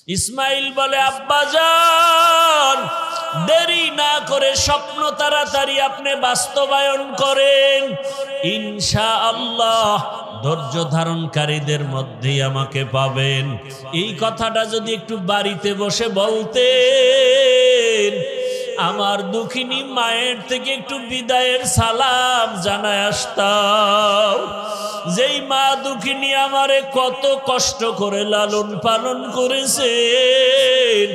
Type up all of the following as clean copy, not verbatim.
ইসমাইল বলে, আব্বাজান, দেরি না করে স্বপ্ন তাড়াতাড়ি আপনি বাস্তবায়ন করেন, ইনশাআল্লাহ ধৈর্য ধারণকারীদের মধ্যেই আমাকে পাবেন। এই কথাটা যদি একটু বাড়িতে বসে বলতেন, আমার দুঃখিনী মায়ের থেকে একটু বিদায়ের সালাম জানায় আসতাম। যেই মা দুঃখিনী আমারে কত কষ্ট করে লালন পালন করেছেন,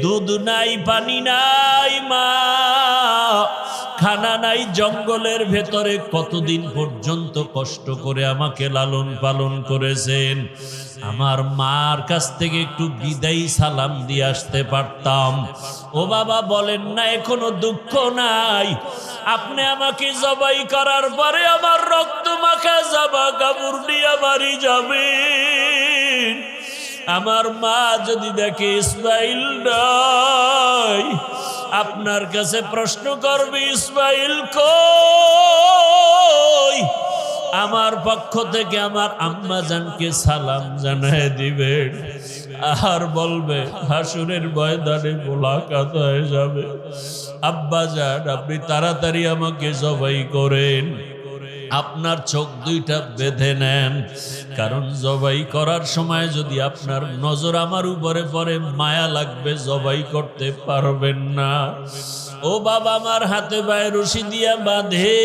দুধ নাই পানি নাই মা, খানা নাই, জঙ্গলের ভেতরে কতদিন পর্যন্ত কষ্ট করে আমাকে লালন পালন করেছেন। আমার মার কাছ থেকে একটু বিদায়ী সালাম দিয়ে আসতে পারতাম। ও বাবা, বলেন না এখনো দুঃখ নাই? আপনি আমাকে জবাই করার পরে আমার রক্ত মাখা জামা কাপড় নিয়ে বাড়ি যাবেন। আমার মা যদি দেখে ইসমাইল নাই, আপনার কাছে প্রশ্ন করবে, ইসমাইল কই? আমার পক্ষ থেকে আমার আম্মা জানকে সালাম জানায় দিবেন, আর বলবে হাসুরের ময়দানে মোলাকাত হয়ে যাবে। আব্বা জান, আপনি তাড়াতাড়ি আমাকে জবাই করেন, আপনার চোখ দুইটা বেঁধে নেন, কারণ জবাই করার সময় যদি আপনার নজর আমার উপরে পড়ে মায়া লাগবে, জবাই করতে পারবেন না। ও বাবা, আমার হাতে পায়ে রশি দিয়া বাঁধে,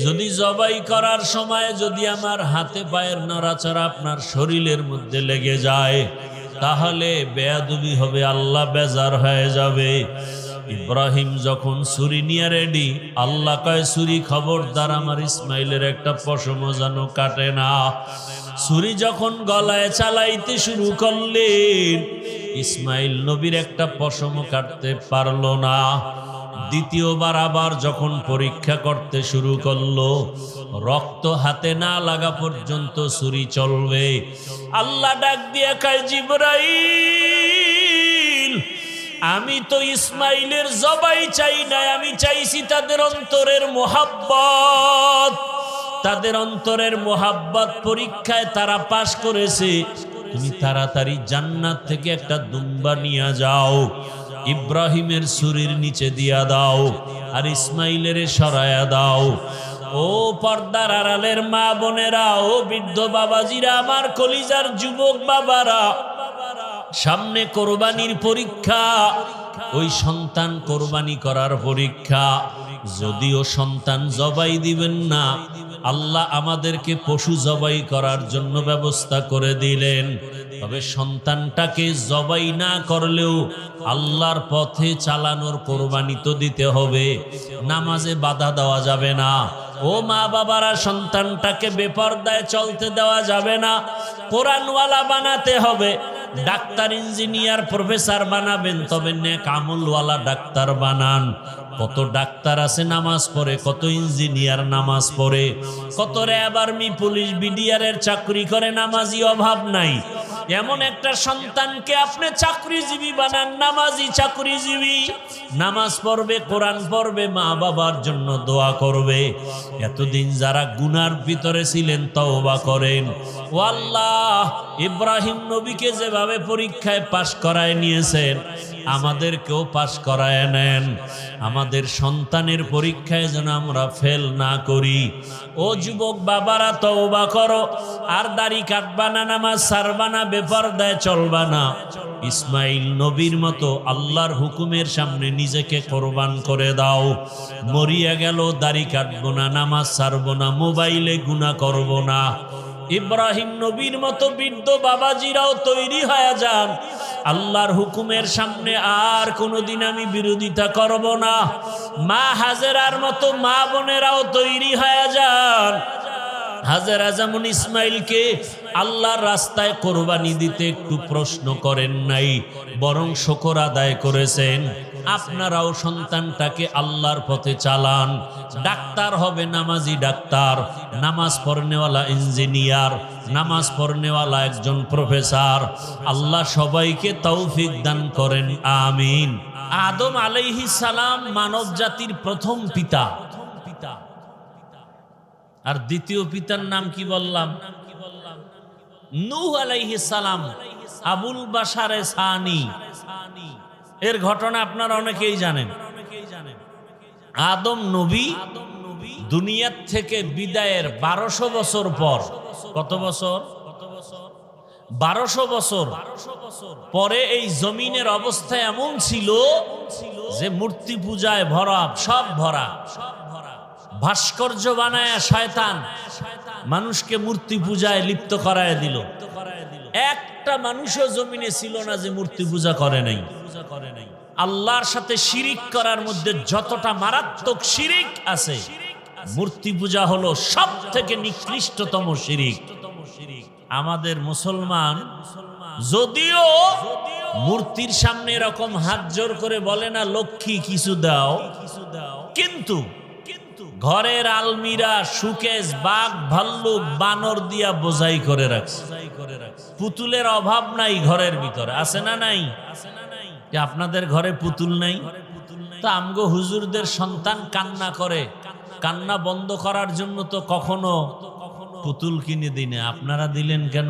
যদি জবাই করার সময় যদি আমার হাতে পায়ের নড়াচড়া আপনার শরীরের মধ্যে লেগে যায়, তাহলে বেয়াদবি হবে, আল্লাহ বেজার হয়ে যাবে। ইব্রাহিম যখন ছুরি নিয়ে রেডি, আল্লাহ কয়, ছুরি খবরদার আমার ইসমাইলের একটা পশমও যেন কাটে না। ছুরি যখন গলায় চালাইতে শুরু করলেন, ইসমাইল নবীর একটা পশমও কাটতে পারল না। দ্বিতীয়বার আবার যখন পরীক্ষা করতে শুরু করলো, রক্ত হাতে না লাগা পর্যন্ত ছুরি চলবে। আল্লাহ ডাক দিয়ে কয়, জিবরাইল, আমি তো ইসমাইলের জবাই চাই না, আমি চাইছি তাদের অন্তরের মোহাব্বত। তাদের অন্তরের মোহাব্বত পরীক্ষায় তারা পাশ করেছে। তুমি তাড়াতাড়ি জান্নাত থেকে একটা দুম্বা নিয়ে যাও, ইব্রাহিমের ছুরির নিচে দিয়া দাও, আর ইসমাইলের সরায়া দাও। ও পর্দার আড়ালের মা বোনেরা, ও বৃদ্ধ বাবাজিরা, আমার কলিজার যুবক বাবারা, সামনে কোরবানির পরীক্ষা, ওই সন্তান কোরবানি করার পরীক্ষা। যদিও সন্তান জবাই দিবেন না, আল্লাহ আমাদেরকে পশু জবাই করার জন্য ব্যবস্থা করে দিলেন। তবে সন্তানটাকে জবাই না করলেও আল্লাহর পথে চালানোর কোরবানি তো দিতে হবে। নামাজে বাধা দেওয়া যাবে না। ও মা বাবারা, সন্তানটাকে বেপরদায় চলতে দেওয়া যাবে না, কোরআনওয়ালা বানাতে হবে। ডাক্তার, ইঞ্জিনিয়ার, প্রফেসর বানাবেন, তবে নেক আমলওয়ালা ডাক্তার বানান। কত ডাক্তার আছে নামাজ পড়ে, কত ইঞ্জিনিয়ার নামাজ পড়ে, কত র্যাব, আর্মি, পুলিশ, বিডিআরের চাকরি করে, নামাজি অভাব নাই। এমন একটা সন্তানকে আপনি চাকরিজীবী বানান, নামাজি চাকরিজীবী, নামাজ পড়বে, কোরআন পড়বে, মা বাবার জন্য দোয়া করবে। এতদিন যারা গুনার ভিতরে ছিলেন, তওবা করেন। ও আল্লাহ, ইব্রাহিম নবীকে যেভাবে পরীক্ষায় পাশ করায় নিয়েছেন, আমাদেরকেও পাশ করায় নেন। আমাদের সন্তানের পরীক্ষায় যেন আমরা ফেল না করি। ও যুবক বাবারা, তওবা করো, আর দাড়ি কাটবা না, নামাজ ছাড়বা না, বেপরদায় চলবা না। ইসমাইল নবীর মতো আল্লাহর হুকুমের সামনে নিজেকে কোরবান করে দাও। মরিয়া গেল, দাড়ি কাটবো না, নামাজ ছাড়বো না, মোবাইলে গুনাহ করব না। ইব্রাহিম নবীর মতো বৃদ্ধ বাবাজিরাও তৈরি হয়ে যান, আল্লাহর হুকুমের সামনে আর কোনোদিন আমি বিরোধিতা করব না। মা হাজেরার মতো মা বোনেরাও তৈরি হয়ে যান। হাজেরা যেমন ইসমাইলকে আল্লাহর রাস্তায় কোরবানি দিতে একটু প্রশ্ন করেন নাই, বরং শুকর আদায় করেছেন। আপনারাও সন্তানটাকে আল্লাহর পথে চালান। ডাক্তার হবে নামাজি ডাক্তার, নামাজ পড়নেওয়ালা ইঞ্জিনিয়ার, নামাজ পড়নেওয়ালা একজন প্রফেসর। আল্লাহ সবাইকে তৌফিক দান করেন, আমিন। আদম আলাইহিস সালাম মানব জাতির প্রথম পিতা, আর দ্বিতীয় পিতার নাম কি বললাম? নূহ আলাইহিস সালাম, আবুল বাশারে সানি, এর ঘটনা আপনারা অনেকেই জানেন। আদম নবী দুনিয়ার থেকে বিদায়ের 1200 বছর পর, কত বছর? 1200 বছর পরে এই জমিনের অবস্থা এমন ছিল যে মূর্তি পূজায় ভরা, সব ভরা। ভাস্কর্য বানায় শয়তান মানুষকে মূর্তি পূজায় লিপ্ত করায় দিল। একটা মানুষও জমিনে ছিল না যে মূর্তি পূজা করে নাই। আল্লাহর সাথে শিরিক করার মধ্যে যতটা মারাত্মক শিরিক আছে, মূর্তি পূজা হলো সব থেকে নিকৃষ্টতম শিরিক। আমাদের মুসলমান যদিও মূর্তির সামনে এরকম হাত জোর করে বলে না লক্ষ্মী কিছু দাও, কিন্তু ঘরের আলমিরা, সুকেশ, বাঘ, ভাল্লুক, বানর দিয়া বোঝাই করে রাখছে। পুতুলের অভাব নাই ঘরের ভিতরে, আছে না নাই? আপনাদের ঘরে পুতুল নাই? তো আমগো হুজুরদের সন্তান কান্না করে, কান্না বন্ধ করার জন্য তো কখনো পুতুল কিনে দিনে, আপনারা দিলেন কেন?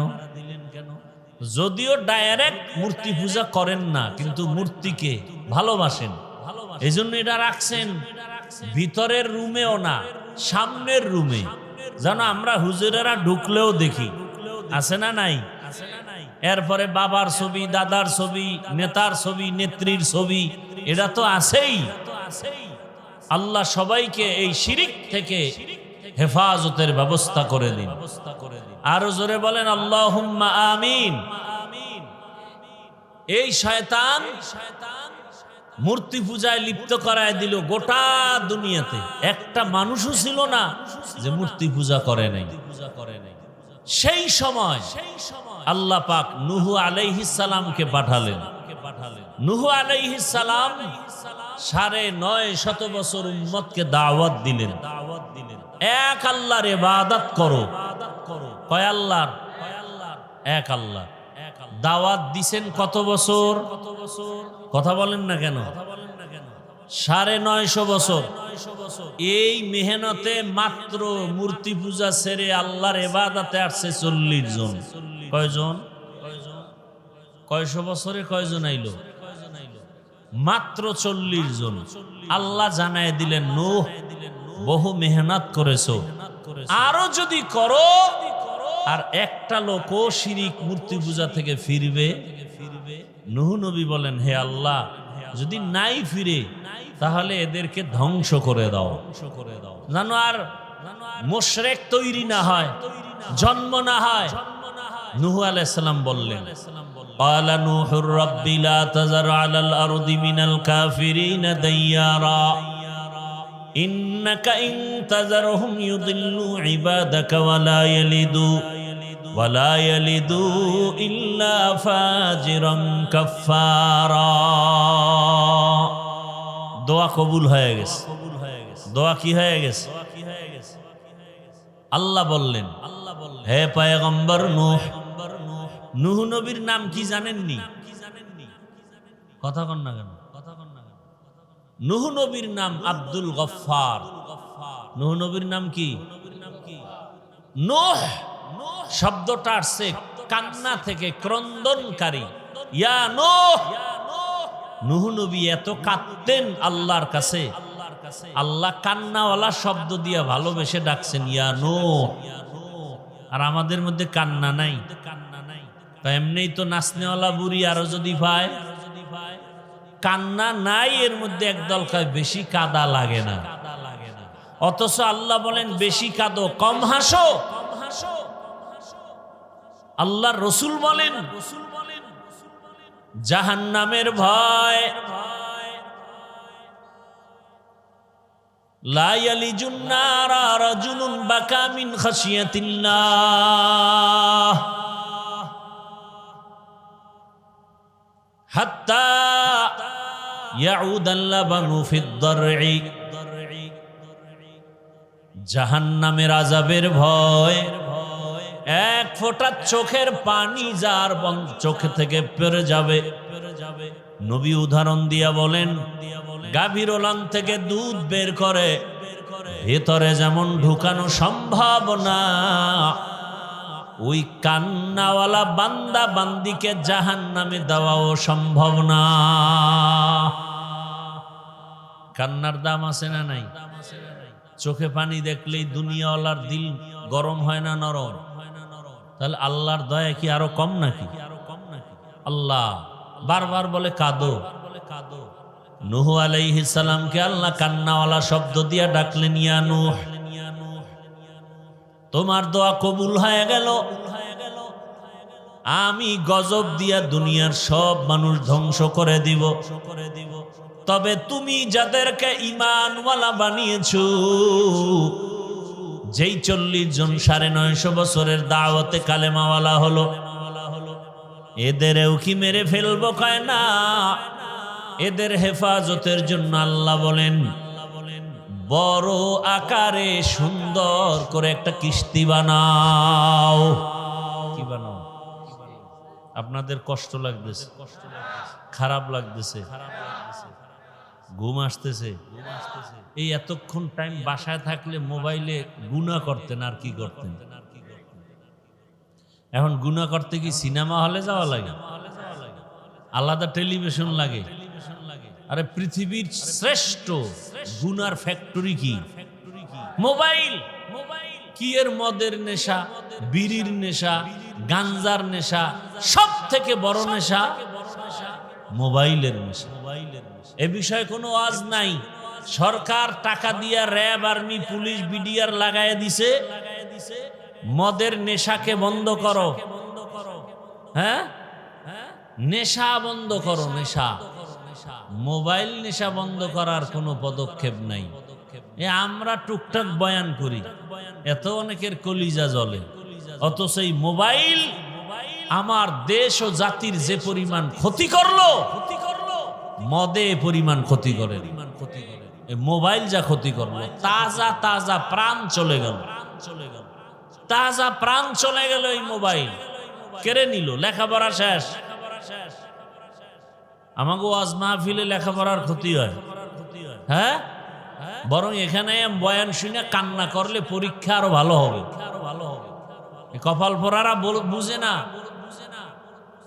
যদিও ডাইরেক্ট মূর্তি পূজা করেন না, কিন্তু মূর্তিকে ভালোবাসেন, এই জন্য এটা রাখছেন। ভিতরের রুমেও না, সামনের রুমে, যেন আমরা হুজুরেরা ঢুকলেও দেখি, আছে না নাই? এরপরে বাবার ছবি, দাদার ছবি, নেতার ছবি, নেত্রীর ছবি, এটা তো আছেই। আল্লাহ সবাইকে এই শিরিক থেকে হেফাজতের ব্যবস্থা করে দিন। আরো জোরে বলেন আল্লাহুম্মা আমিন। এই শয়তান মূর্তি পূজায় লিপ্ত করায় দিল গোটা দুনিয়াতে। একটা মানুষও ছিল না যে মূর্তি পূজা করে নাই। সেই সময় আল্লাহ পাক নূহ আলাইহিস সালামকে পাঠালেন। নূহ আলাইহিস সালাম 950 বছর উম্মতকে দাওয়াত দিলেন, এক আল্লাহর ইবাদত করো। কয় আল্লাহর? এক আল্লাহ। দাওয়াত দিছেন কত বছর? কথা বলেন না কেন? 950 বছর। এই মেহনতে মাত্র মূর্তি পূজা ছেড়ে আল্লাহর ইবাদতে আসছে 40 জন। কয়জন? কয়শো বছরে কয়জন আইলো? মাত্র 40 জন। আল্লাহ জানায় দিলেন, নূহ বহু মেহনত করেছো, আরো যদি করো আর একটা লোকও শিরিক মূর্তি পূজা থেকে ফিরবে। নূহ নবী বলেন, হে আল্লাহ, যদি নাই ফিরে তাহলে এদেরকে ধ্বংস করে দাও, জানো আর মুশরিক তৈরি না হয়, জন্ম না হয়। নূহ আলাইহিস সালাম বললেন, ক্বালা নূহুর রাব্বি লা তাযার আলাল আরদি মিনাল কাফিরিনা দাইয়ারা ইন্নাকা ইন তাযারহুম ইউদিল্লু ইবাদাকা ওয়ালা ইয়ালিদু ইল্লা ফাজিরান কাফফারা। দোয়া কবুল হয়ে গেছে। দোয়া কি হয়ে গেছে? আল্লাহ বললেন, হে পয়গম্বর নূহ, নূহ নবীর নাম কি জানেননি? কথা কন না কেন? নূহ নবীর নাম আব্দুল গফফার। নূহ নবীর নাম কি? নূহ শব্দটা আসছে কান্না থেকে, ক্রন্দনকারী। ইয়া নূহ, নূহ নবী এত কাঁদতেন আল্লাহর কাছে, আল্লাহ কান্নাওয়ালা শব্দ দিয়া ভালোবেসে ডাকছেন, ইয়া নূহ। আর আমাদের মধ্যে কান্না নাই, তা এমনিই তো নাচনেওয়ালা বুড়ি আরো যদি পায়। কান্না নাই, এর মধ্যে একদল কয় বেশি কাদা লাগে না। অথচ আল্লাহ বলেন বেশি কাঁদো, কম হাসো। আল্লাহর রাসূল বলেন জাহান্নামের ভয়, লা ইয়ালিজুন নারা রাজুলুন বাকা মিন খাশিয়াতিল্লাহ হাত্তা ইয়াউদাল লাবানু ফিদ দারঈ। জাহান্নামের আযাবের ভয়, এক ফোঁটা চোখের পানি যার চোখ থেকে পড়ে যাবে। নবী উদাহরণ দিয়া বলেন, গাভীর ওলান থেকে দুধ বের করে ভেতরে যেমন ঢুকানো সম্ভব না, ওই কান্নাওয়ালা বান্দা বান্দিকে জাহান্নামে দেওয়াও সম্ভব না। কান্নার দাম আছে না নাই? চোখে পানি দেখলেই দুনিয়াওয়ালার দিল গরম হয় না নরম? তাহলে আল্লাহর দয়া কি আরো কম নাকি? আল্লাহ বারবার বলে কাঁদো। নূহ আলাইহিস সালামকে আল্লাহ কান্নাওয়ালা শব্দ দিয়া ডাকলেন, ইয়া নূহ, তোমার দোয়া কবুল হয়ে গেল, আমি গজব দিয়া দুনিয়ার সব মানুষ ধ্বংস করে দিব, তবে তুমি যাদেরকে ঈমানওয়ালা বানিয়েছো, যেই 40 জন 950 বছরের দাওয়াতে কালেমাওয়ালা হলো, এদেরও কি মেরে ফেলবো? কয় না, এদের হেফাজতের জন্য আল্লাহ বলেন বড় আকারে সুন্দর করে একটা কিস্তি বানাও। কি বানাও? আপনাদের কষ্ট লাগতেছে, খারাপ লাগতেছে, ঘুম আসতেছে, এই এতক্ষণ টাইম বাসায় থাকলে মোবাইলে গুনাহ করতেন, আর কি করতেন? এখন গুনাহ করতে কি সিনেমা হলে যাওয়া লাগে? আলাদা টেলিভিশন লাগে? আরে পৃথিবীর শ্রেষ্ঠ গুনার ফ্যাক্টরি কি? মোবাইল। কি এর মদের নেশা, বিড়ির নেশা, গাঞ্জার নেশা, সব থেকে বড় নেশা মোবাইলের নেশা। এ বিষয়ে কোনো ওয়াজ নাই। সরকার টাকা দিয়া র্যাব, আর্মি, পুলিশ, বিডিআর লাগায় দিছে, মদের নেশাকে বন্ধ করো, হ্যাঁ নেশা বন্ধ করো, নেশা। মোবাইল নেশা বন্ধ করার কোনো পদক্ষেপ নাই। আমরা টুকটাক বয়ান করি, এত অনেকের কলিজা জ্বলে, অথচ এই মোবাইল আমার দেশ ও জাতির যে পরিমাণ ক্ষতি করলো, মদে পরিমাণ ক্ষতি করে। মোবাইল যা ক্ষতি করলো, তাজা তাজা প্রাণ চলে গেল, তাজা প্রাণ চলে গেল। এই মোবাইল কেড়ে নিল, লেখাপড়া শেষ। আমাকে ওয়াজ মাহফিলে লেখাপড়ার ক্ষতি হয়, হ্যাঁ, বরং এখানে বয়ান শুনে কান্না করলে পরীক্ষা আরো ভালো হবে। কপাল পরারা বুঝে না,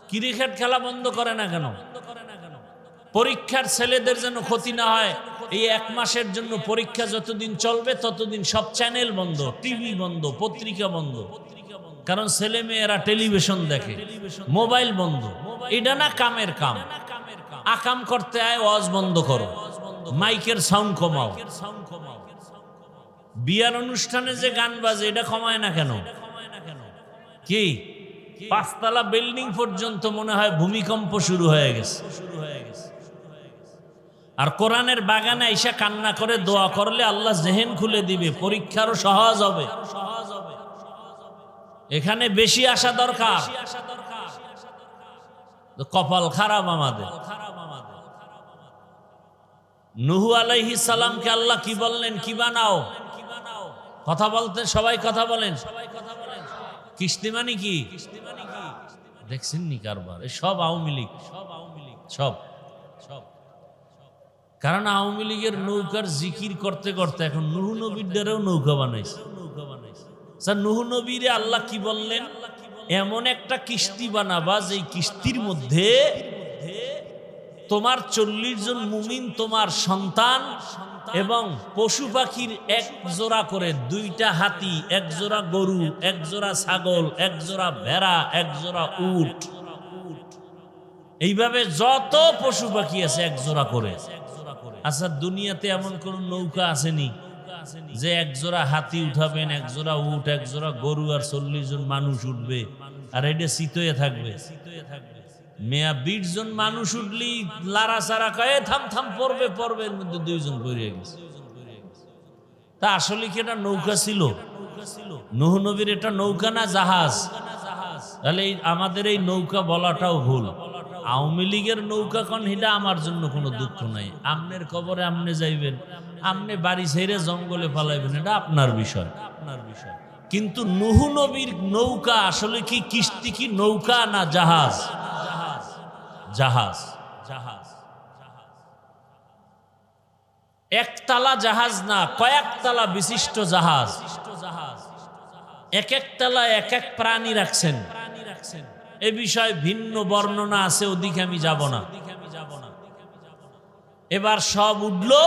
ক্রিকেট খেলা বন্ধ করে না কেন? পরীক্ষার ছেলেদের যেন ক্ষতি না হয়, এই 1 মাসের জন্য পরীক্ষা যতদিন চলবে ততদিন সব চ্যানেল বন্ধ, টিভি বন্ধ, পত্রিকা বন্ধ। কারণ ছেলে মেয়েরা টেলিভিশন দেখে, মোবাইল বন্ধ। এটা না কামের কাম, আকাম করতে আয়, ওয়াজ বন্ধ করো, মাইকের সাউন্ড কমাও। বিয়ার অনুষ্ঠানে যে গান বাজে এটা কমায় না কেন? কি 5 তলা বিল্ডিং পর্যন্ত মনে হয় ভূমিকম্প শুরু হয়ে গেছে। আর কোরআনের বাগানে আইসা কান্না করে দোয়া করলে আল্লাহ জেহেন খুলে দিবে, পরীক্ষারও সহজ হবে। এখানে বেশি আসা দরকার। কপাল খারাপ আমাদের। নূহ আলাইহিস সালামকে আল্লাহ কি বললেন? কি বানাও? কথা বলতে সবাই কথা বলেন। কিস্তি মানে কি? দেখছেন নি কারবার? সব আওয়ামী লীগ, সব। কারণ আওয়ামী লীগের নৌকার জিকির করতে করতে এখন নূহ নবীর দ্বারাও নৌকা বানাইছে। স্যার, নূহ নবীরে আল্লাহ কি বললেন? এমন একটা কিস্তি বানাবা যেই কিস্তির মধ্যে তোমার 40 জন মুমিন, তোমার সন্তান এবং পশু পাখির 1 জোড়া করে, 2টা হাতি, 1 জোড়া গরু, 1 জোড়া ছাগল, 1 জোড়া ভেড়া, 1 জোড়া উট, এইভাবে যত পশু পাখি আছে 1 জোড়া করে। আচ্ছা, দুনিয়াতে এমন কোন নৌকা আসেনি যে 1 জোড়া হাতি উঠাবেন, 1 জোড়া উট, 1 জোড়া গরু আর 40 জন মানুষ উঠবে, আর এটা শীতয়ে থাকবে? মেয়া 20 জন মানুষ উঠলি লারা সারা কয়ে থাম থাম পড়বে, পড়বের মধ্যে 2 জন পড়ে গেছে। তা আসলে কি এটা নৌকা ছিল? নূহ নবীর এটা নৌকা না জাহাজ? তাহলে আমাদের এই নৌকা বলাটাও ভুল। আওয়ামী লীগের নৌকা কোন, এটা আমার জন্য কোনো দুঃখ নাই। আমনের কবরে আমনে যাইবেন, আমনে বাড়ি ছেড়ে জঙ্গলে পালাইবেন, এটা আপনার বিষয়। কিন্তু নূহ নবীর নৌকা আসলে কি কিস্তি, কি নৌকা না জাহাজ? জাহাজ। একতলা জাহাজ না, কয়েকতলা বিশিষ্ট জাহাজ। এক এক তলায় এক এক প্রাণী রাখছেন। এ বিষয়ে ভিন্ন বর্ণনা আছে, ওদিকে আমি যাব না। এবার সব উঠলো,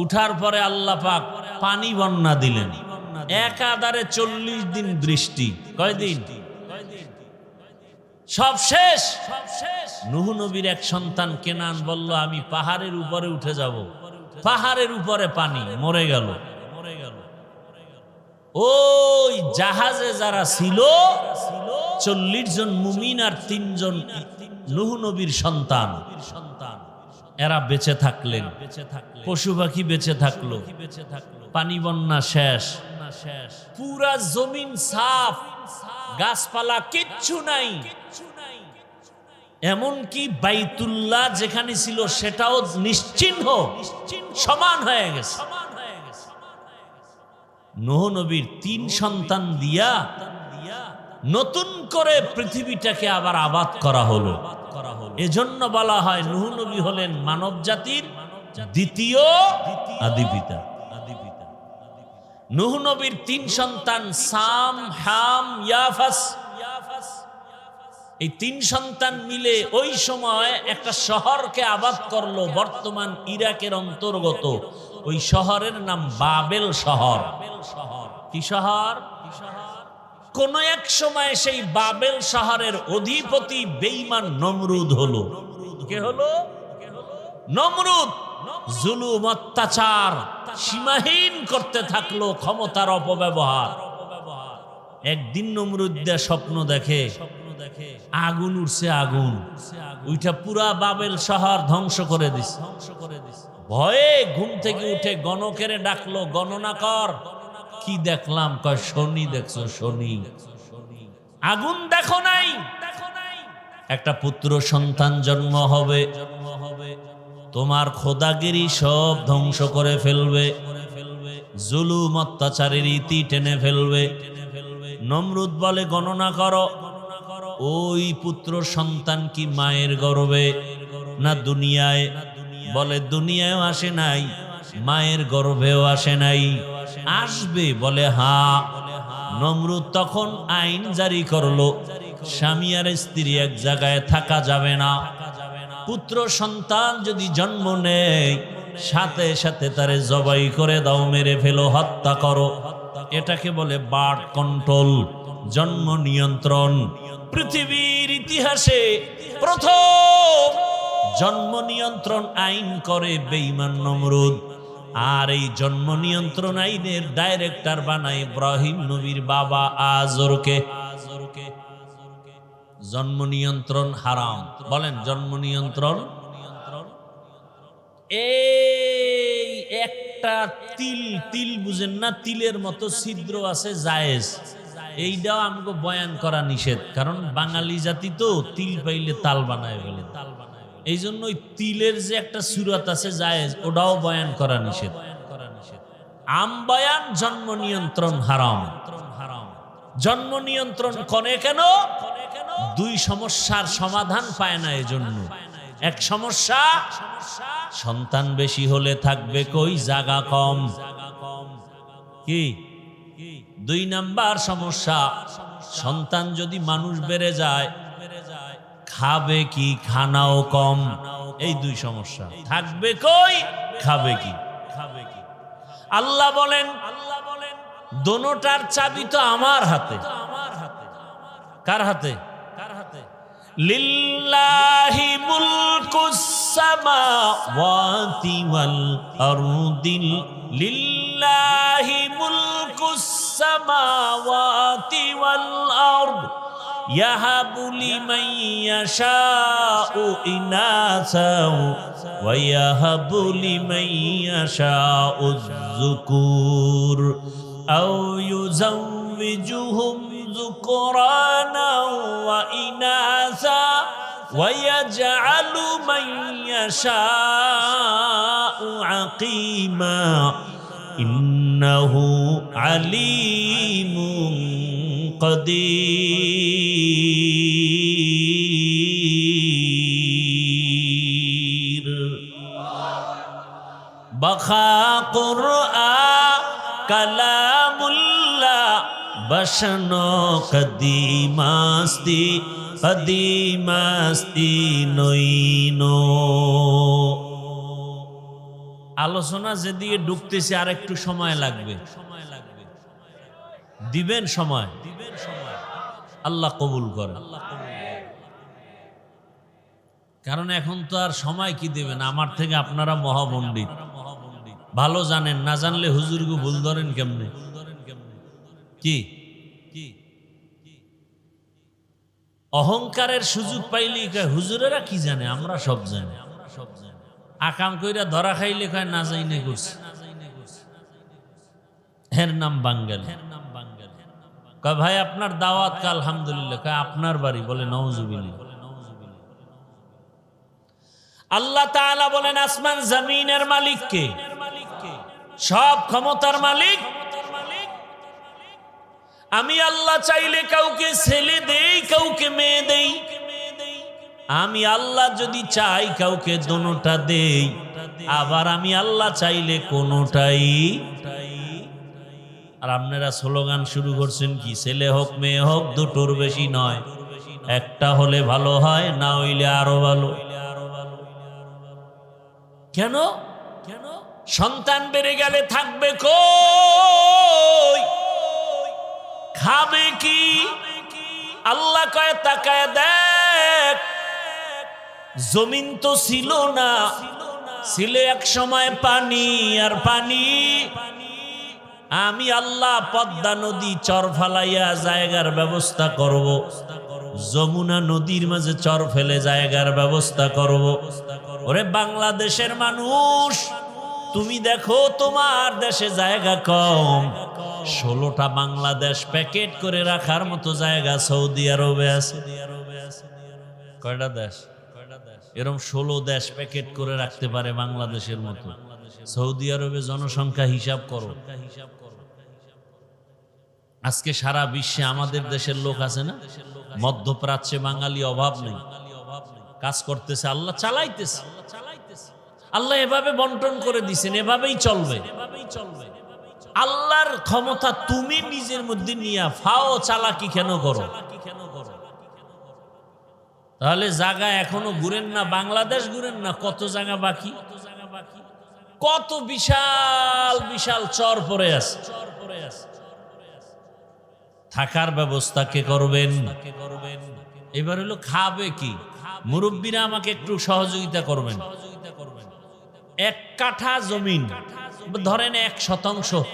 উঠার পরে আল্লাহ পাক পানি বন্যা দিলেন। একাধারে 40 দিন বৃষ্টি। কয়দিন? সব শেষ। নূহ নবীর এক সন্তান কেনান বলল, আমি পাহাড়ের উপরে উঠে যাব। পাহাড়ের উপরে পানি, মরে গেল। ওই জাহাজে যারা ছিল 40 জন মুমিন আর 3 জন নূহ নবীর সন্তান, এরা বেঁচে থাকলেন। পশু পাখি বেঁচে থাকলো। পানি বন্যা শেষ। পুরা জমিন সাফ, গাছপালা কিচ্ছু নাই। এমনকি বাইতুল্লাহ যেখানে ছিল সেটাও নিশ্চিহ্ন, সমান হয়ে গেছে। নূহ নবীর 3 সন্তান দিয়া নতুন করে পৃথিবীটাকে আবার আবাদ করা হলো। এজন্য বলা হয় নূহ নবী হলেন মানব জাতির দ্বিতীয় আদিপিতা। নূহ নবীর 3 সন্তান সাম, হাম, ইয়াফাস। এই 3 সন্তান মিলে ওই সময় একটা শহরকে আবাদ করলো, বর্তমান ইরাকের অন্তর্গত। ওই শহরের নাম বাবেল শহর। কি শহর? কোন এক সময় সেই বাবেল শহরের অধিপতি বেঈমান নমরুদ হলো। কে হলো? নমরুদ। জুলুম, অত্যাচার সীমাহীন করতে থাকলো, ক্ষমতার অপব্যবহার। একদিন নমরুদ স্বপ্ন দেখে আগুন উঠছে, আগুন ওইটা পুরা বাবেল শহর ধ্বংস করে দিছে। ভয়ে ঘুম থেকে উঠে গণকের ডাকলো, গণনা কর। কি দেখলাম? কয় শনি দেখছো? শনি। আগুন দেখো নাই? একটা পুত্র সন্তান জন্ম হবে, তোমার খোদাগিরি সব ধ্বংস করে ফেলবে, জুলুম অত্যাচারের ইতি টেনে ফেলবে। নমরুদ বলে, গণনা করো। ওই পুত্র সন্তান কি মায়ের গর্ভে না দুনিয়ায়? বলে দুনিয়ায়ও আসে নাই, মায়ের গর্ভেও আসে নাই। আসবে? বলে হ্যাঁ। নমরুদ তখন আইন জারি করলো, স্বামী আর স্ত্রী এক জায়গায় থাকা যাবে না। পুত্র সন্তান যদি জন্ম নেয়, সাথে সাথে তারে জবাই করে দাও, মেরে ফেলো, হত্যা করো। এটাকে বলে বার্থ কন্ট্রোল, জন্ম নিয়ন্ত্রণ। পৃথিবীর ইতিহাসে প্রথম জন্ম নিয়ন্ত্রণ আইন করে বেঈমান নমরুদ। আর এই জন্ম নিয়ন্ত্রণ আইনের ডাইরেক্টর বানায় ইব্রাহিম নবীর বাবা আজরকে। জন্ম নিয়ন্ত্রণ হারাম। বলেন জন্ম নিয়ন্ত্রণ। এই একটা তিল বুঝেন না? তিলের মতো ছিদ্র আছে, জায়েজ। এইটাও আমাকে বয়ান করা নিষেধ, কারণ বাঙালি জাতি তো তিল পাইলে তাল বানায় ফেলে। এই জন্য ওই তিলের যে একটা সুরাত আছে জায়েজ, ওটাও বয়ান করা নিষেধ। আম বয়ান জন্ম নিয়ন্ত্রণ হারাম। জন্ম নিয়ন্ত্রণ করে কেন? 2 সমস্যার সমাধান পায় না। এজন্য এক সমস্যা, সন্তান বেশি হলে থাকবে কই, জায়গা কম। কি 2 নাম্বার সমস্যা, সন্তান যদি মানুষ বেড়ে যায়, খাবে কি, খানাও কম। এই 2 সমস্যা। থাকবে কই, খাবে কি। আল্লাহ বলেন দোনোটার চাবি তো আমার হাতে। কার হাতে? লিল্লাহি মুলকুস সামাওয়াতি ওয়াল আরদি, লিল্লাহি মুলকুস সামাওয়াতি ওয়াল আরদ, ইয়াহাবু লিমান ইয়াশাউ ইনাসা ওয়া ইয়াহাবু লিমান ইয়াশাউ যুকুর আও ইউযাওবিজুহুম যুকরানা ওয়া ইনাসা ওয়া ইয়াজআলু মান ইয়াশাউ আকিমা ইন্নাহু আলিমুন কদির। বাখা কুরআন কালামুল্লাহ বসনো কদিমাস্তি কদিমাস্তি নইনো। আলোচনা যেদিকে ঢুকতেছে আর একটু সময় লাগবে, দিবেন সময়, আল্লাহ কবুল করে। কারণ এখন তো আর সময় কি দেবেন, আমার থেকে আপনারা মহাপণ্ডিত, ভালো জানেন, না জানলে হুজুরকে ভুল ধরেন কেমনে? কি অহংকারের সুযোগ পাইলে হুজুরেরা কি জানে, আমরা সব জানি। আকাম কইরা ধরা খাইলে কয় না যাইনে করছে, এর নাম বাঙ্গাল। কয় ভাই আপনার দাওয়াত কা? আলহামদুলিল্লাহ। কয় আপনার বাড়ি? বলে নাউজুবিল্লাহ। আল্লাহ তাআলা বলেন আসমান জমিনের মালিক কে? সব ক্ষমতার মালিক আমি আল্লাহ। চাইলে কাউকে ছেলে দেই, কাউকে মেয়ে দেই। আমি আল্লাহ যদি চাই কাউকে দোনোটা দেই, আবার আমি আল্লাহ চাইলে কোনোটাই। আর আপনারা স্লোগান শুরু করছেন কি, ছেলে হোক মেয়ে হোক দুটোর বেশি নয়, একটা হলে ভালো হয়, না হইলে আরো ভালো। কেন? সন্তান বেড়ে গেলে থাকবে কই, খাবে কি? আল্লাহ কয় তাকায় দেখ, জমিন তো ছিল না, ছিল এক সময় পানি আর পানি। আমি আল্লাহ পদ্মা নদী চর ফালাইয়া জায়গার ব্যবস্থা করব, যমুনা নদীর মাঝে চর ফেলে জায়গার ব্যবস্থা করব। ওরে বাংলাদেশের মানুষ, তুমি দেখো তোমার দেশে জায়গা কম, 16টা বাংলাদেশ প্যাকেট করে রাখার মতো জায়গা সৌদি আরবে আছে। কয়টা দেশ? এরকম 16 দেশ প্যাকেট করে রাখতে পারে বাংলাদেশের মতো। সৌদি আরবে জনসংখ্যা হিসাব করো। আজকে সারা বিশ্বে আমাদের দেশের লোক আছে না, মধ্যপ্রাচ্যে বাঙালি অভাব নেই, কাজ করতেছে, আল্লাহ চালাইতেছে। আল্লাহ এভাবে বন্টন করে দিছেন, এভাবেই চলবে। আল্লাহর ক্ষমতা তুমি নিজের মধ্যে নিয়ে ফাও চালাকি কেন করো? তাহলে জায়গা এখনো ঘুরেন না, বাংলাদেশ ঘুরেন না, কত জায়গা বাকি, কত বিশাল বিশাল চর পড়ে আছে। থাকার ব্যবস্থা কে করবেন? এবার হলো খাবে কি? মুরব্বীরা আমাকে একটু সহযোগিতা করবেন। 1 কাঠা জমিন ধরেন 1%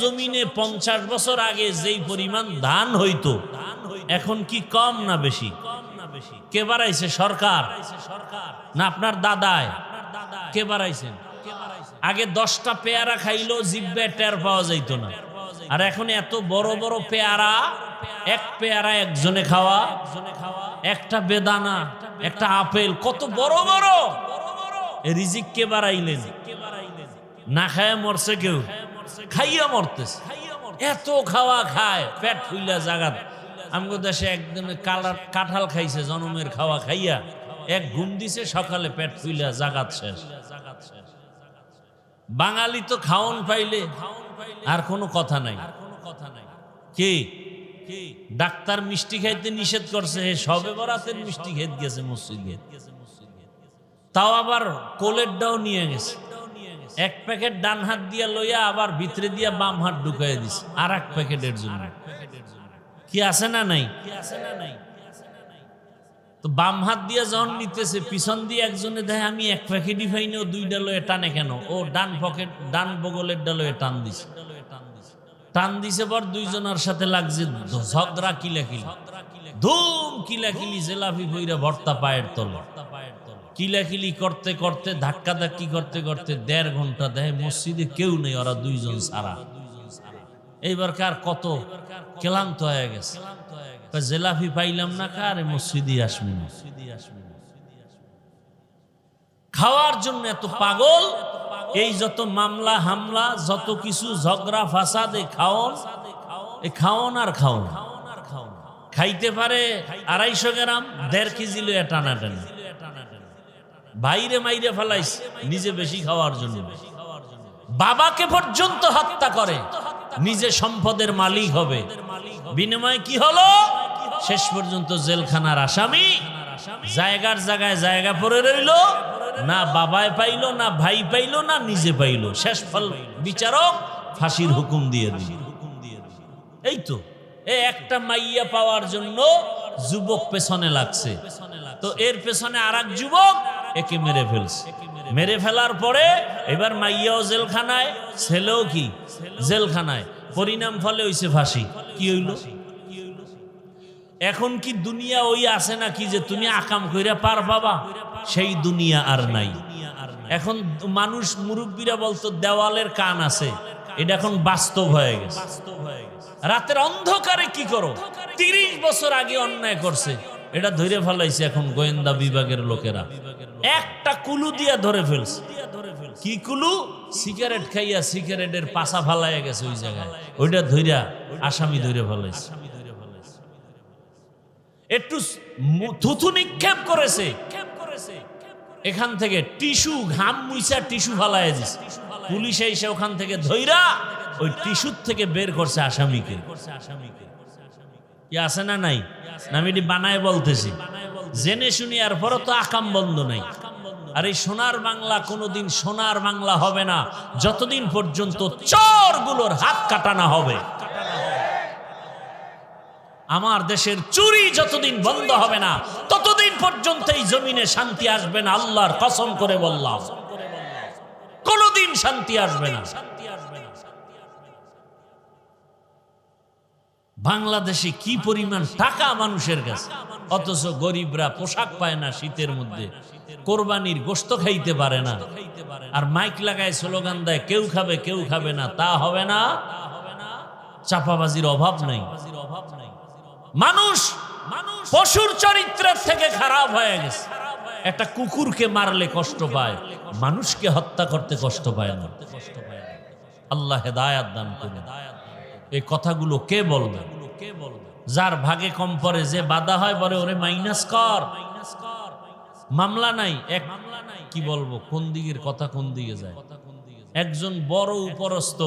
জমিনে 50 বছর আগে যেই পরিমাণ ধান হইতো, এখন কি কম না বেশি? কে বাড়াইছে? সরকার না আপনার দাদায়? কে বাড়াইছেন? আগে 10টা পেয়ারা খাইলো জিব্বে টের পাওয়া যাইতো না, আর এখন এত বড় বড় পেয়ারা, এক পেয়ারা একজনে খাওয়া, একটা বেদানা, একটা আপেল, কত বড় বড়। রিজিক কে বাড়াইলেন? না খায় মরছে কেউ, খাইয়া মরতেছে। এত খাওয়া খায়, পেট ফুইলা জাগাত। আমগো দেশে একদিনে কাঁঠাল খাইছে, জনমের খাওয়া খাইয়া এক ঘুম দিছে, সকালে পেট ফুইলা জাগাত শেষ। বাঙালি তো খাওন পাইলে আর কোনো কথা নাই। কি ডাক্তার মিষ্টি খাইতে নিষেধ করছে, সবে বরাতের মিষ্টি খেতে গেছে মসজিদে, তাও আবার কোলেরটাও নিয়ে গেছে। 1 প্যাকেট ডান হাত দিয়া লইয়া আবার ভিতরে দিয়া বাম হাত ঢুকাই দিছে আর 1 প্যাকেটের জন্য। কি আছে না নাই? তো বাম হাত দিয়া যখন নিতেছে, পিছন দিয়ে একজনে দেখে আমি 1 প্যাকেটই পাইনি, ও 2টা লয়ে টানে কেন? ও ডান বগলের ডালয়ে টান দিছে। টান দিছে পর 2জনের সাথে লাগছে ঝগড়া, কিলাকিলি, ধুম কিলাকিলি, জেলাফি কইরা ভর্তা পায়ের তলে। কিলাকিলি করতে করতে, ধাক্কা ধাক্কি করতে করতে 1.5 ঘন্টা দেয় মসজিদে কেউ নেই, ওরা 2জন ছাড়া। এইবার কার কত ক্লান্ত হয়ে গেছে, জেলাফি পাইলাম না, কারে মসজিদে আসবি না। খাওয়ার জন্য এত পাগল, এই যত মামলা হামলা, যত কিছু ঝগড়া ফাসাদে খাওন, এই খাওন আর খাওন। খাইতে পারে 250 গ্রাম, 1.5 কেজি লইয়া টানাটানি। বাইরে মাইরে ফেলাইছে নিজে বেশি খাওয়ার জন্য, বাবাকে পর্যন্ত হত্যা করে। নিজে সম্পদের মালিক হবে। বিনিময়ে কি হলো? শেষ পর্যন্ত জেলখানার আসামি, জায়গার জায়গায় জায়গা পড়ে রইল, না বাবায় পাইল, না ভাই পাইল, না নিজে পাইল। শেষ ফল বিচারক ফাঁসির হুকুম দিয়ে দিল। এই তো এই একটা মাইয়া পাওয়ার জন্য যুবক পেছনে লাগছে, তো এর পেছনে আর এক যুবক একে মেরে ফেলছে। মেরে ফেলার পরে এবার মাইয়াও জেলখানায়, ছেলেও কি জেলখানায়। পরিণাম ফলে হইছে ফাঁসি। কি হইল? এখন কি দুনিয়া ওই আছে নাকি যে তুমি আকাম কইরা পার পাবা? সেই দুনিয়া আর নাই। এখন মানুষ, মুরব্বীরা বলতো দেওয়ালের কান আছে, এটা এখন বাস্তব হয়ে গেছে। রাতের অন্ধকারে কি করো? 30 বছর আগে অন্যায় করছে, এটা ধরে ফেলাইছে এখন গোয়েন্দা বিভাগের লোকেরা। একটা কুলু দিয়া ধরে ফেলছে। কি কুলু? সিগারেট খাইয়া সিগারেটের পাশা ফালাইয়া গেছে ওই জায়গায়, ওইটা ধইরা আসামি ধরে ফেলাইছে। একটু থুথু নিক্ষেপ করেছে, এখান থেকে টিস্যু, ঘাম মুইসা টিস্যু ফালাইয়া দিছে। পুলিশ এসে ওখান থেকে ধইরা ওই টিস্যুর থেকে বের করছে আসামিকে। কি আছে না নাই? আমি এটি বানায় বলতেছি, জেনে শুনি। আর পরও তো আকাম বন্ধ নাই। আর এই সোনার বাংলা কোনোদিন সোনার বাংলা হবে না যতদিন পর্যন্ত চোরগুলোর হাত কাটানো হবে। আমার দেশের চুরি যতদিন বন্ধ হবে না ততদিন পর্যন্ত এই জমিনে শান্তি আসবে না। আল্লাহর কসম করে বললাম, কোনোদিন শান্তি আসবে না। বাংলাদেশে কি পরিমাণ টাকা মানুষের কাছে, অথচ গরিবরা পোশাক পায় না শীতের মধ্যে, কোরবানির গোশত খাইতে পারে না। আর মাইক লাগায় স্লোগান দেয় কেউ খাবে কেউ খাবে না। তা হবে না। চাপাবাজির অভাব নাই। মানুষ পশুর চরিত্রের থেকে খারাপ হয়ে গেছে। একটা কুকুরকে মারলে কষ্ট পায়, মানুষকে হত্যা করতে কষ্ট পায় না। আল্লাহ হেদায়াত দান করুন। এই কথাগুলো কে বলবে? যার ভাগে কম পড়ে, যে বাধা হয় বলে ওরে মাইনাস কর। মামলা নাই, এক কি বলবো, কোন দিকের কথা কোন দিকে যায়। একজন বড় উপরস্থ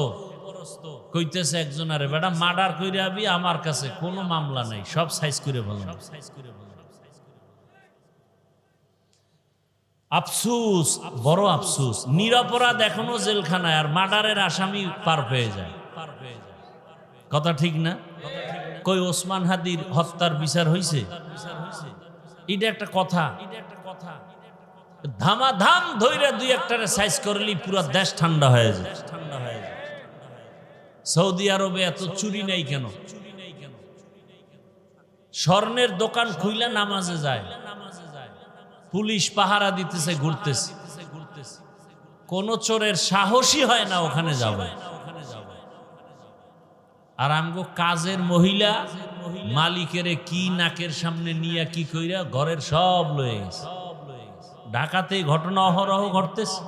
কইতেছে একজন, আরে বেটা মার্ডার কইরে আবি, আমার কাছে কোনো মামলা নাই, সব সাইজ করে বললাম। আফসুস, বড় আফসুস। নিরপরাধ এখনো জেলখানায়, আর মার্ডারের আসামি পার পেয়ে যায়। কথা ঠিক না? কই ওসমান হাদির হত্যার বিচার হইছে? এটা একটা কথা। ধামাধাম ধইরা দুই একটারে সাইজ করলি পুরো দেশ ঠান্ডা হয়ে যায়। সৌদি আরবে এত চুরি নেই কেন? স্বর্ণের দোকান খুইলা নামাজে যায়, পুলিশ পাহারা দিতেছে, ঘুরতেছে। কোন চোরের সাহসী হয় না ওখানে যাবে। আর আমগো কাজের মহিলা মালিকেরে কি নাকের সামনে নিয়ে কি কইরা ঘরের সব লয়ে গেছে। ঢাকাতে ঘটনা অহরহ ঘটতেছে।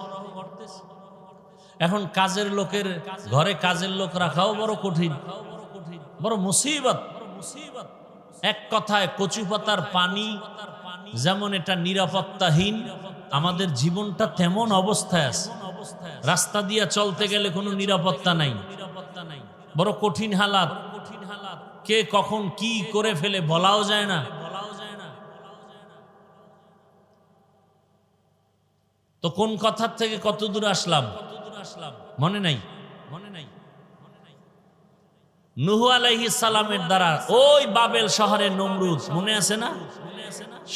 এখন কাজের লোকের ঘরে কাজের লোক রাখাও বড় কঠিন, বড় মুসিবত। এক কথায় কচু পাতার পানি যেমন এটা নিরাপত্তাহীন, আমাদের জীবনটা তেমন অবস্থায় আছে। রাস্তা দিয়ে চলতে গেলে কোনো নিরাপত্তা নাই, বড় কঠিন হালাত। কে কখন কি করে ফেলে বলাও যায় না। তো কোন কথার থেকে কত দূর আসলাম মনে নাই? নূহ আলাইহিস সালামের দ্বারা ওই বাবেল শহরে নমরুদ, মনে আছে না?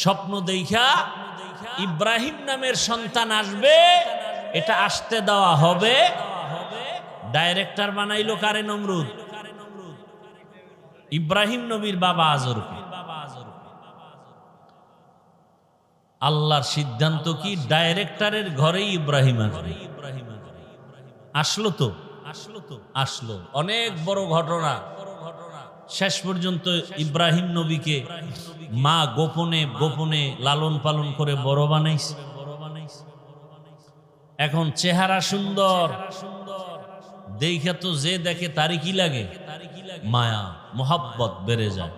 স্বপ্ন দেখা ইব্রাহিম নামের সন্তান আসবে, এটা আসতে দেওয়া হবে। ডাইরেক্টর বানাইলো কারে? নমরুদ। ইব্রাহিম নবীর বাবা আজরকে। আল্লাহর সিদ্ধান্ত কি? ডাইরেক্টরের ঘরেই ইব্রাহিম আসবে। আসলো তো, আসলো। অনেক বড় ঘটনা। শেষ পর্যন্ত ইব্রাহিম নবীকে মা গোপনে গোপনে লালন পালন করে বড় বানাইছে। এখন চেহারা সুন্দর, দেখে তো যে দেখে তারই কি লাগে? মায়া, মোহাব্বত বেড়ে যায়।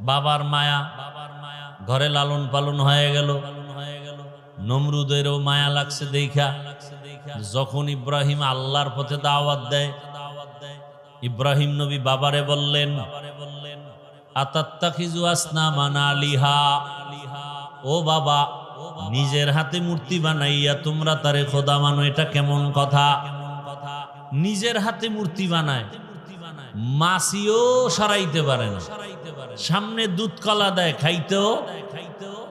বাবার মায়া, ঘরে লালন পালন হয়ে গেল। নমরুদেরও মায়া লাগছে দেখা। যখন ইব্রাহিম আল্লাহর পথে দাওয়াত দেয়, ইব্রাহিম নবী বাবারে বললেন, আতাত্তাখিজু আসনামান আলিহা, ও বাবা, নিজের হাতে মূর্তি বানাইয়া তোমরা তারে খোদা মানো, এটা কেমন কথা? নিজের হাতে মূর্তি বানায়, মাছিও সরাইতে পারে না, সামনে দুধ কলা দেয় খাইতেও,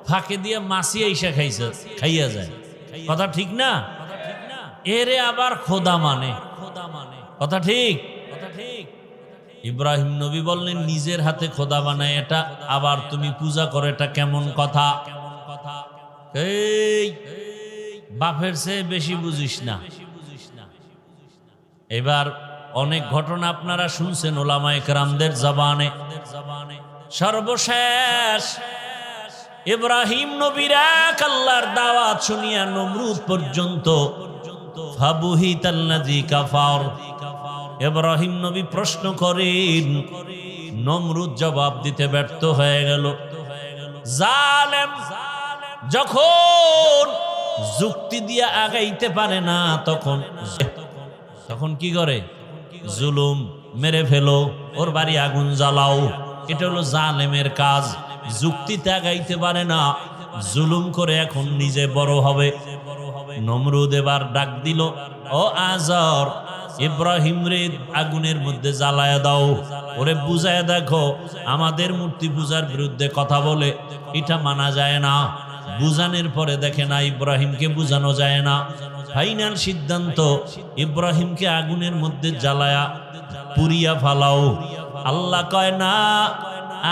ফাঁকে দিয়ে মাছি আইসা খাইয়া যায়। কথা ঠিক না? এরে আবার খোদা মানে, কথা ঠিক? ইব্রাহিম নবী বললেন, নিজের হাতে খোদা বানায় এটা আবার তুমি পূজা করো, এটা কেমন কথা? এই বাপের চেয়ে বেশি বুঝিস না। এবার অনেক ঘটনা আপনারা শুনছেন ওলামায়ে কেরামদের জবানে। সর্বশেষ ইব্রাহিম নবীর এক আল্লাহর দাওয়াত শুনিয়া নমরুদ পর্যন্ত ফাবুহিতাল্লাযী কাফার, ইব্রাহিম নবী প্রশ্ন করেন, নমরুদ জবাব দিতে ব্যর্থ হয়ে গেল। জালেম যখন যুক্তি দিয়ে আগাইতে পারে না, তখন কি করে? জুলুম, মেরে ফেলো, ওর বাড়ি আগুন জ্বালাও, এটা হলো জালেমের কাজ। যুক্তিতে আগাইতে পারে না, জুলুম করে এখন নিজে বড় হবে। নমরুদ এবার ডাক দিল, ও আজর, ইব্রাহিম রে আগুনের মধ্যে জ্বালায়া দাও, ওরে বুঝায় দেখো, আমাদের মূর্তি পূজার বিরুদ্ধে কথা বলে, এটা মানা যায় না। বুঝানোর পরে দেখে না ইব্রাহিমকে বুঝানো যায় না। ফাইনাল সিদ্ধান্ত, ইব্রাহিমকে আগুনের মধ্যে জ্বালায়া পুড়িয়া ফালাও। আল্লাহ কয় না,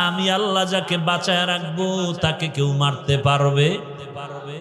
আমি আল্লাহ যাকে বাঁচায় রাখবো তাকে কেউ মারতে পারবে